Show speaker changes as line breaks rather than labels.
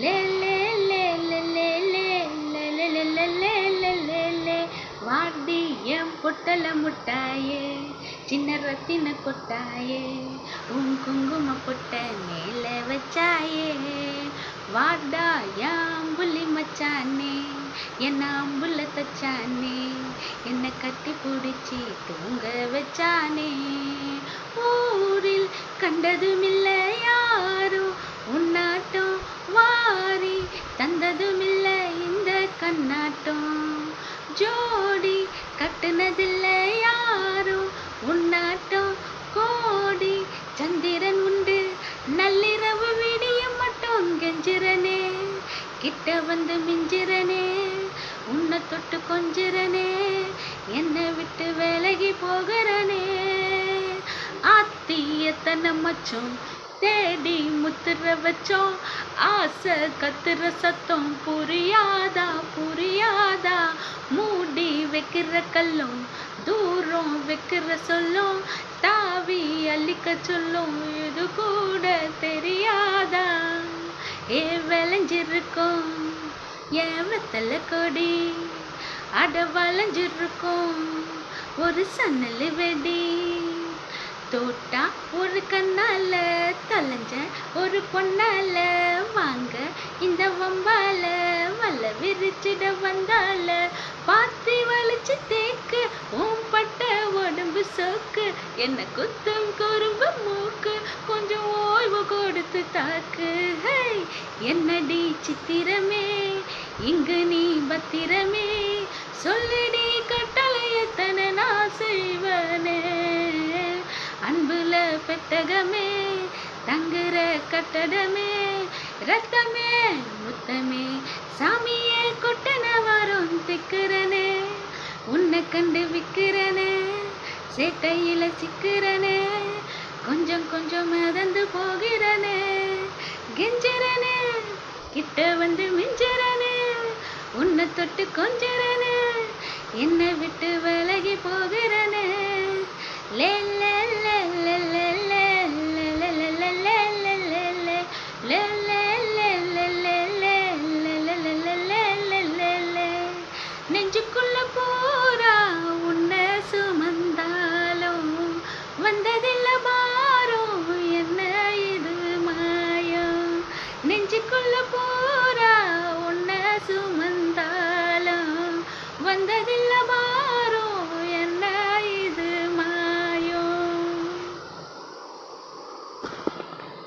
லே லே லே லே லே லே லே லே லே லே லே லே லே லே வாடி என் பொட்டல முட்டாயே சின்ன ரத்தின கொட்டாயே உன் குங்கும பொட்ட மேல வச்சாயே வாடா என் புள்ளி மச்சானே என்ன அம்புல தச்சானே என்னை கட்டி பிடிச்சி தூங்க வச்சானே ஊரில் கண்டதுமில்ல யாரும் உன்னாட்டம் வாரி தந்ததுமில்ல இந்த கண்ணாட்டம் ஜோடி கட்டுனதில்ல யாரும் உன்னாட்டம் கோடி சந்திரன் உண்டு நள்ளிரவு விடிய மட்டும் கெஞ்சிரனே கிட்ட வந்து மிஞ்சிரனே உன்னை தொட்டு கொஞ்சிரனே என்னை விட்டு விலகி போகிறனே ஆத்தி எத்தனை மச்சம் தேடி முத்துற வச்சோம் ஆசை கத்துற சத்தம் புரியாதா புரியாதா மூடி வைக்கிற கல்லும் தூரம் வைக்கிற சொல்லும் தாவி அள்ளிக்க சொல்லும் இது கூட தெரியாதா ஏ விளைஞ்சிருக்கோம் என் வெத்தலை கொடி அட வளைஞ்சிருக்கோம் ஒரு சன்னல் வெடி தோட்டா ஒரு கண்ணால தொலைஞ்ச ஒரு பொண்ணால வாங்க இந்த வம்பால வல்ல விரிச்சிட வந்தால பாத்தி வலிச்சு தேக்கு ஓம்பட்ட உடம்பு சோக்கு என்ன குத்தும் குறும்பு மூக்கு கொஞ்சம் ஓய்வு கொடுத்து தாக்கு என்னடி சித்திரமே இங்கு நீ பத்திரமே சொல்லிடி கட்டளை எத்தனை நான் செய்வனே அன்புல பெட்டகமே தங்குற கட்டடமே ரத்தமே முத்தமே சாமியே கொட்டன வரும் திக்கிறனே உன்னை கண்டு விக்கிறனே சேட்டையில சிக்கிறனே கொஞ்சம் கொஞ்சம் மிதந்து போகிறனே கெஞ்சிரனே கிட்ட வந்து மிஞ்சிரனே உன்னை தொட்டு கொஞ்சிரனே என்னை விட்டு விலகி போகிறனே லே